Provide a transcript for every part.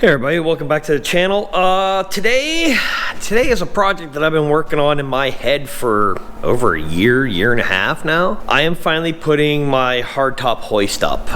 Hey everybody, welcome back to the channel. Today is a project that I've been working on in my head for over a year and a half now. I am finally putting my hardtop hoist up.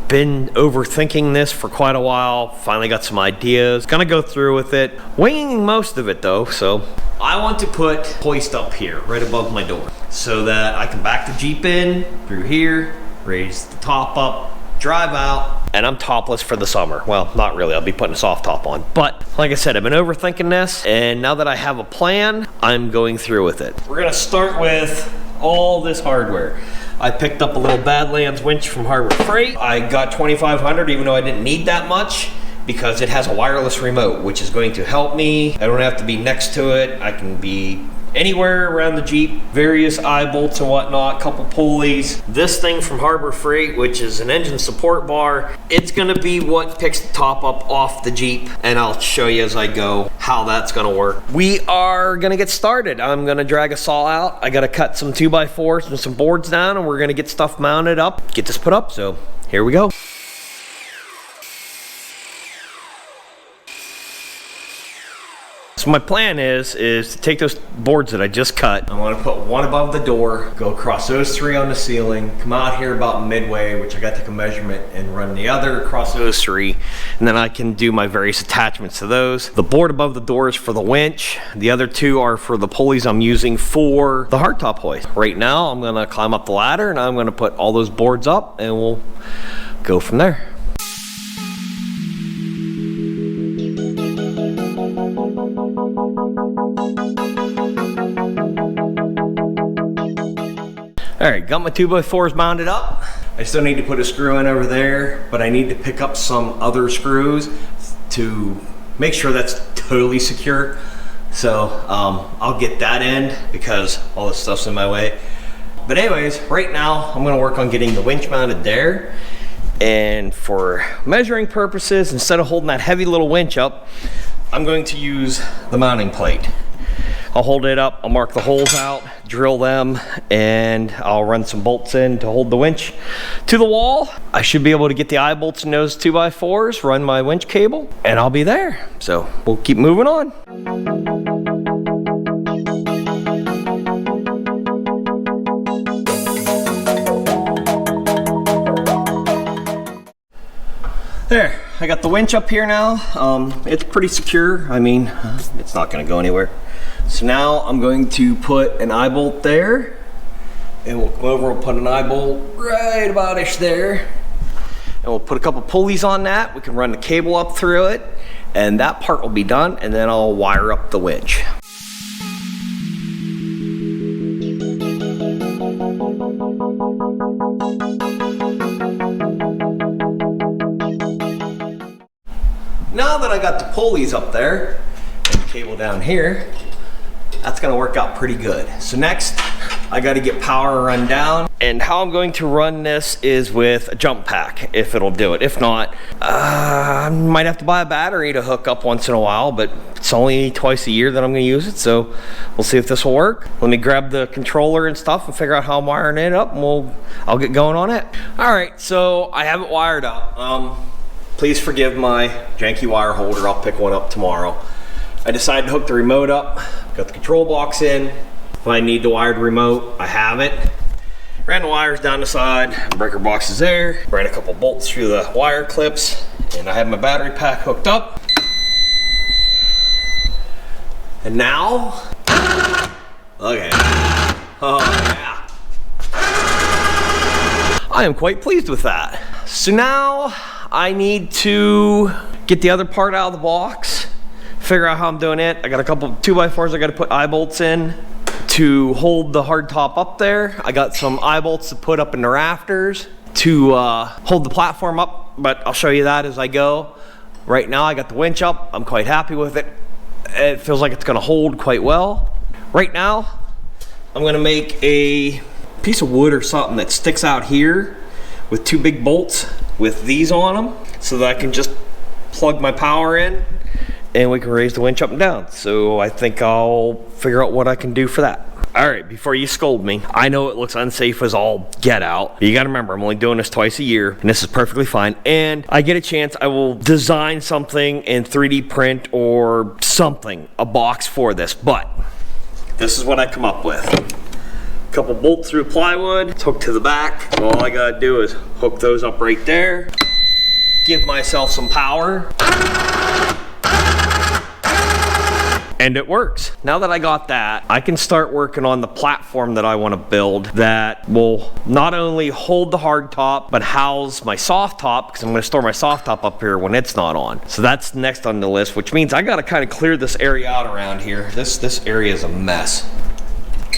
Been overthinking this for quite a while, finally got some ideas. Gonna go through with it, winging most of it though, so. I want to put hoist up here, right above my door, so that I can back the Jeep in through here, raise the top up, drive out, and I'm topless for the summer. Well, not really, I'll be putting a soft top on. But like I said, I've been overthinking this, and now that I have a plan, I'm going through with it. We're gonna start with all this hardware. I picked up a little Badlands winch from Harbor Freight. I got 2,500, even though I didn't need that much, because it has a wireless remote, which is going to help me. I don't have to be next to it. I can be anywhere around the Jeep, various eye bolts and whatnot, couple pulleys. This thing from Harbor Freight, which is an engine support bar, it's gonna be what picks the top up off the Jeep, and I'll show you as I go how that's gonna work. We are gonna get started. I'm gonna drag a saw out. I gotta cut some 2x4s and some boards down, and we're gonna get stuff mounted up, get this put up, so here we go. So my plan is to take those boards that I just cut. I want to put one above the door, go across those three on the ceiling, come out here about midway, which I got to take a measurement, and run the other across those three. And then I can do my various attachments to those. The board above the door is for the winch. The other two are for the pulleys I'm using for the hardtop hoist. Right now, I'm gonna climb up the ladder and I'm gonna put all those boards up and we'll go from there. Alright, got my 2x4s mounted up. I still need to put a screw in over there, but I need to pick up some other screws to make sure that's totally secure. So I'll get that in because all this stuff's in my way. But anyways, right now I'm gonna work on getting the winch mounted there. And for measuring purposes, instead of holding that heavy little winch up, I'm going to use the mounting plate. I'll hold it up, I'll mark the holes out, drill them, and I'll run some bolts in to hold the winch to the wall. I should be able to get the eye bolts in those 2x4s, run my winch cable, and I'll be there. So we'll keep moving on. There, I got the winch up here now. It's pretty secure. I mean, it's not gonna go anywhere. So now I'm going to put an eye bolt there, and we'll come over and put an eye bolt right about-ish there. And we'll put a couple pulleys on that. We can run the cable up through it, and that part will be done, and then I'll wire up the winch. Now that I got the pulleys up there and the cable down here, that's gonna work out pretty good. So next, I gotta get power run down. And how I'm going to run this is with a jump pack, if it'll do it. If not, I might have to buy a battery to hook up once in a while, but it's only twice a year that I'm gonna use it, so we'll see if this will work. Let me grab the controller and stuff and figure out how I'm wiring it up, and I'll get going on it. All right, so I have it wired up. Please forgive my janky wire holder. I'll pick one up tomorrow. I decided to hook the remote up, got the control box in. If I need the wired remote, I have it. Ran the wires down the side, breaker box is there. Ran a couple bolts through the wire clips, and I have my battery pack hooked up. And now, look at it. Oh yeah. I am quite pleased with that. So now, I need to get the other part out of the box, figure out how I'm doing it. I got a couple 2x4s I got to put eye bolts in to hold the hardtop up there. I got some eye bolts to put up in the rafters to hold the platform up, but I'll show you that as I go. Right now I got the winch up. I'm quite happy with it. It feels like it's gonna hold quite well. Right now, I'm gonna make a piece of wood or something that sticks out here with two big bolts with these on them, so that I can just plug my power in and we can raise the winch up and down. So I think I'll figure out what I can do for that. All All right, before you scold me, I know it looks unsafe as all get out. But you gotta remember, I'm only doing this twice a year, and this is perfectly fine. And I get a chance, I will design something in 3D print or something, a box for this. But this is what I come up with. A couple bolts through plywood, it's hooked to the back. All I gotta do is hook those up right there, give myself some power, and it works. Now that I got that, I can start working on the platform that I want to build that will not only hold the hard top, but house my soft top, because I'm going to store my soft top up here when it's not on. So that's next on the list, which means I got to kind of clear this area out around here. This area is a mess.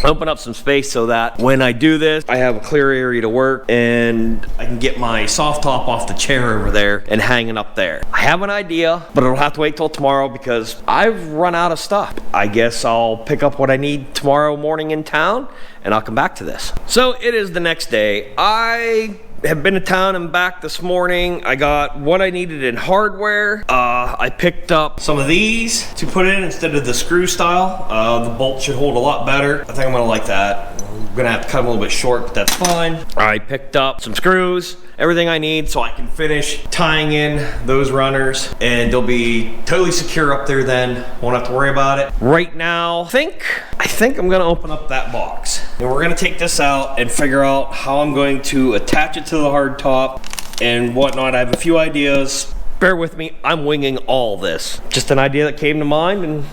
Open up some space so that when I do this, I have a clear area to work and I can get my soft top off the chair over there and hang it up there. I have an idea, but it'll have to wait till tomorrow because I've run out of stuff. I guess I'll pick up what I need tomorrow morning in town and I'll come back to this. So it is the next day. I have been to town and back this morning. I got what I needed in hardware. I picked up some of these to put in instead of the screw style. The bolt should hold a lot better. I think I'm gonna like that. I'm gonna have to cut them a little bit short, but that's fine. I picked up some screws, everything I need so I can finish tying in those runners and they'll be totally secure up there then. Won't have to worry about it. Right now, I think I'm gonna open up that box and we're gonna take this out and figure out how I'm going to attach it to the hard top and whatnot. I have a few ideas. Bear with me, I'm winging all this. Just an idea that came to mind and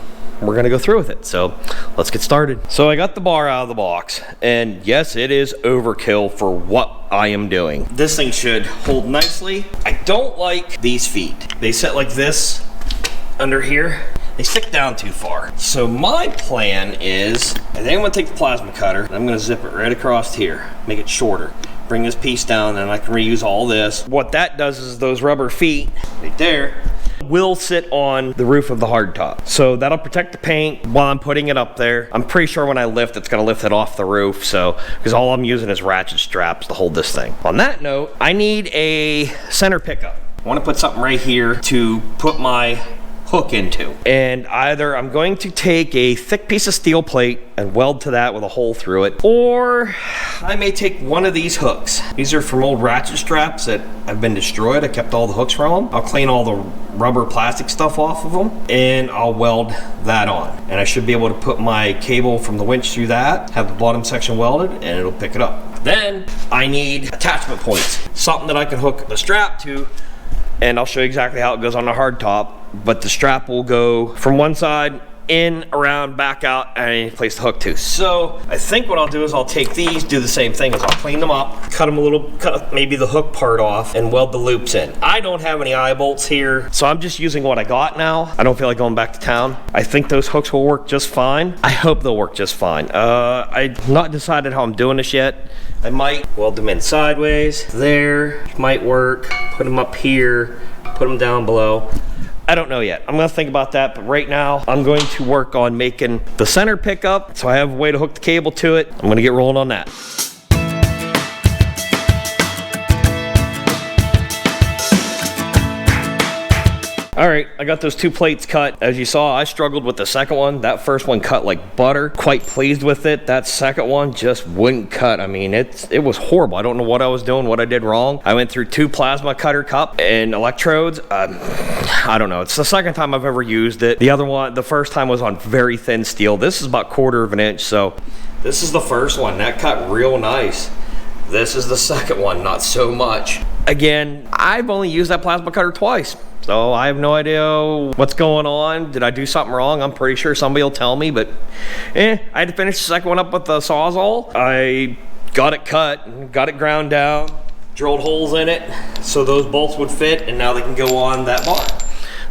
we're gonna go through with it. So let's get started. So I got the bar out of the box and yes, it is overkill for what I am doing. This thing should hold nicely. I don't like these feet. They sit like this under here. They stick down too far. So my plan is, I think I'm gonna take the plasma cutter and I'm gonna zip it right across here, make it shorter. Bring this piece down and I can reuse all this. What that does is those rubber feet right there will sit on the roof of the hardtop. So that'll protect the paint while I'm putting it up there. I'm pretty sure when I lift, it's gonna lift it off the roof. So, because all I'm using is ratchet straps to hold this thing. On that note, I need a center pickup. I wanna put something right here to put my hook into. And either I'm going to take a thick piece of steel plate and weld to that with a hole through it, or I may take one of these hooks. These are from old ratchet straps that have been destroyed. I kept all the hooks from them. I'll clean all the rubber plastic stuff off of them and I'll weld that on. And I should be able to put my cable from the winch through that, have the bottom section welded, and it'll pick it up. Then I need attachment points, something that I can hook the strap to, and I'll show you exactly how it goes on the hard top. But the strap will go from one side, in, around, back out, and any place to hook to. So I think what I'll do is I'll take these, do the same thing as I'll clean them up, cut them a little, cut maybe the hook part off, and weld the loops in. I don't have any eye bolts here, so I'm just using what I got now. I don't feel like going back to town. I think those hooks will work just fine. I hope they'll work just fine. I've not decided how I'm doing this yet. I might weld them in sideways. There, might work. Put them up here, put them down below. I don't know yet. I'm gonna think about that, but right now I'm going to work on making the center pickup so I have a way to hook the cable to it. I'm gonna get rolling on that. All right, I got those two plates cut. As you saw, I struggled with the second one. That first one cut like butter. Quite pleased with it. That second one just wouldn't cut. I mean, it was horrible. I don't know what I was doing, what I did wrong. I went through 2 plasma cutter cup and electrodes. I don't know. It's the second time I've ever used it. The other one, the first time was on very thin steel. This is about 1/4 of an inch. So this is the first one. That cut real nice. This is the second one, not so much. Again, I've only used that plasma cutter twice. So I have no idea what's going on. Did I do something wrong? I'm pretty sure somebody will tell me, but I had to finish the second one up with the Sawzall. I got it cut, got it ground down, drilled holes in it so those bolts would fit, and now they can go on that bar.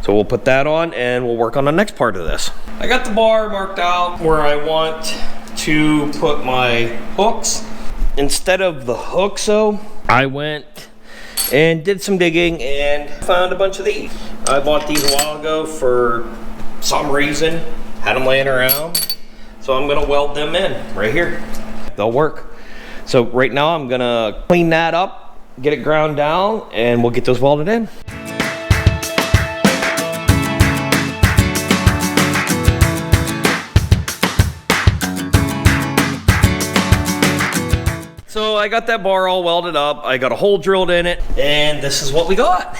So we'll put that on and we'll work on the next part of this. I got the bar marked out where I want to put my hooks. Instead of the hooks though, I went and did some digging and found a bunch of these. I bought these a while ago for some reason, had them laying around. So I'm gonna weld them in right here. They'll work. So right now I'm gonna clean that up, get it ground down, and we'll get those welded in. I got that bar all welded up. I got a hole drilled in it, and this is what we got.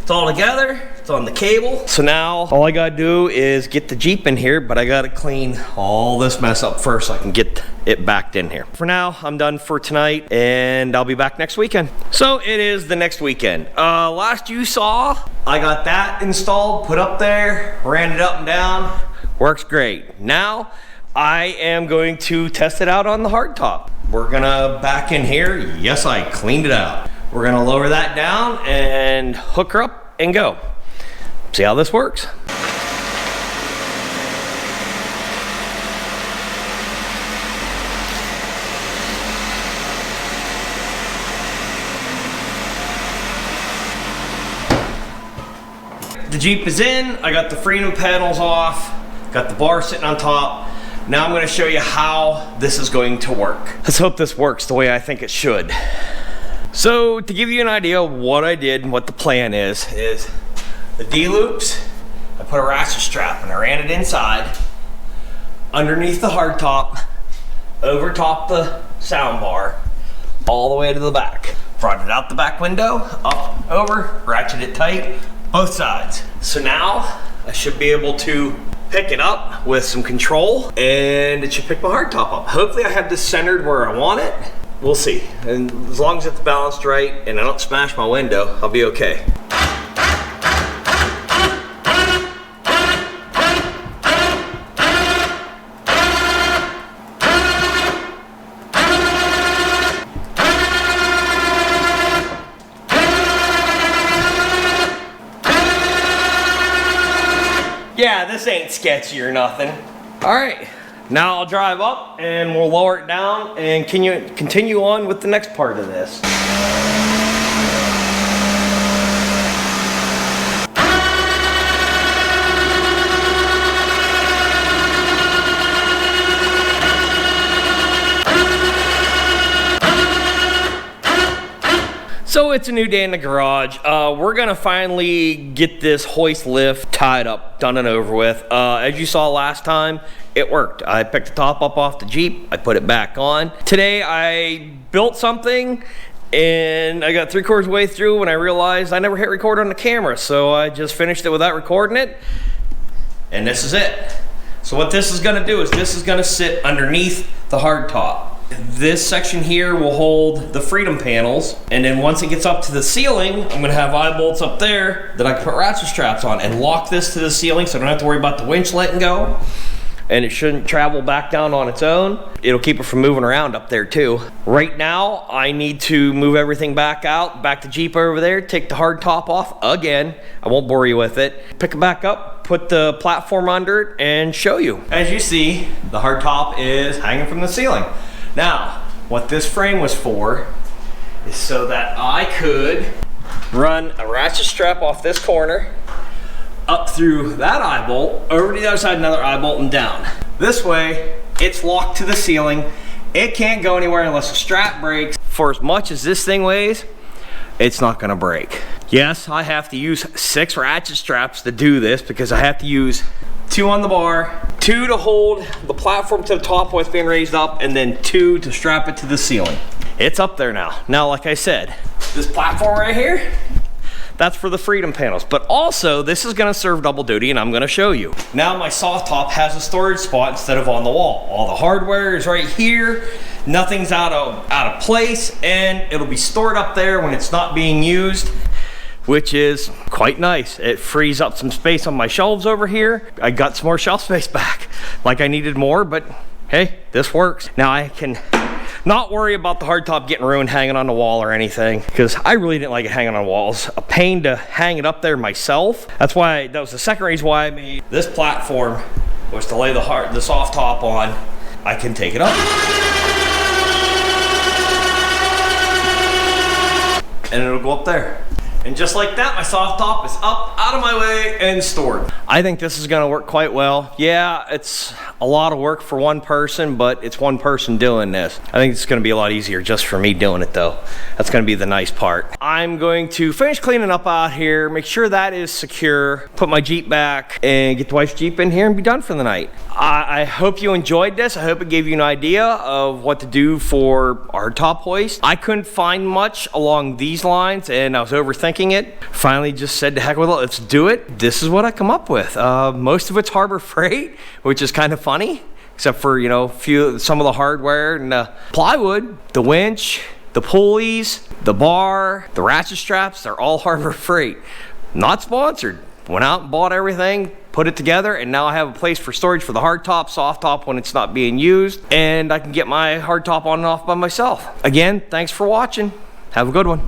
It's all together, it's on the cable. So now all I gotta do is get the Jeep in here, but I gotta clean all this mess up first so I can get it backed in here. For now, I'm done for tonight, and I'll be back next weekend. So it is the next weekend. Last you saw, I got that installed, put up there, ran it up and down, works great. Now, I am going to test it out on the hardtop. We're gonna back in here. Yes, I cleaned it out. We're gonna lower that down and hook her up and go. See how this works. The Jeep is in. I got the freedom panels off, got the bar sitting on top. Now I'm gonna show you how this is going to work. Let's hope this works the way I think it should. So to give you an idea of what I did and what the plan is the D-loops, I put a ratchet strap and I ran it inside, underneath the hardtop, over top the sound bar, all the way to the back. Brought it out the back window, up, over, ratchet it tight, both sides. So now I should be able to pick it up with some control, and it should pick my hardtop up. Hopefully I have this centered where I want it. We'll see. And as long as it's balanced right and I don't smash my window, I'll be okay. Yeah, this ain't sketchy or nothing. All right. Now I'll drive up and we'll lower it down and continue on with the next part of this. So it's a new day in the garage. We're gonna finally get this hoist lift tied up, done and over with. As you saw last time, it worked. I picked the top up off the Jeep, I put it back on. Today I built something and I got 3/4 way through when I realized I never hit record on the camera, so I just finished it without recording it, and this is it. So what this is gonna do is this is gonna sit underneath the hardtop. This section here will hold the freedom panels, and then once it gets up to the ceiling, I'm gonna have eye bolts up there that I can put ratchet straps on and lock this to the ceiling so I don't have to worry about the winch letting go. And it shouldn't travel back down on its own. It'll keep it from moving around up there too. Right now, I need to move everything back out, back the Jeep over there, take the hardtop off again. I won't bore you with it. Pick it back up, put the platform under it, and show you. As you see, the hardtop is hanging from the ceiling. Now, what this frame was for is so that I could run a ratchet strap off this corner, up through that eye bolt, over to the other side, another eye bolt, and down. This way, it's locked to the ceiling. It can't go anywhere unless the strap breaks. For as much as this thing weighs, it's not gonna break. Yes, I have to use 6 ratchet straps to do this because I have to use 2 on the bar, 2 to hold the platform to the top while it's being raised up, and then 2 to strap it to the ceiling. It's up there now. Now, like I said, this platform right here, that's for the freedom panels, but also this is gonna serve double duty, and I'm gonna show you. Now my soft top has a storage spot instead of on the wall. All the hardware is right here. Nothing's out of place, and it'll be stored up there when it's not being used, which is quite nice. It frees up some space on my shelves over here. I got some more shelf space back. Like I needed more, but hey, this works. Now I can not worry about the hardtop getting ruined hanging on the wall or anything, because I really didn't like it hanging on walls. A pain to hang it up there myself. That's why, that was the second reason why I made this platform, was to lay the soft top on. I can take it up, and it'll go up there. And just like that, my soft top is up, out of my way, and stored. I think this is gonna work quite well. Yeah, it's a lot of work for one person, but it's one person doing this. I think it's gonna be a lot easier just for me doing it though. That's gonna be the nice part. I'm going to finish cleaning up out here, make sure that is secure, put my Jeep back, and get the wife's Jeep in here and be done for the night. I hope you enjoyed this. I hope it gave you an idea of what to do for hardtop hoist. I couldn't find much along these lines and I was overthinking it. Finally just said to heck with it, let's do it. This is what I come up with. Most of it's Harbor Freight, which is kind of funny, except for, you know, some of the hardware and plywood, the winch, the pulleys, the bar, the ratchet straps, they're all Harbor Freight. Not sponsored. Went out and bought everything, put it together, and now I have a place for storage for the hardtop, soft top when it's not being used, and I can get my hardtop on and off by myself. Again, thanks for watching. Have a good one.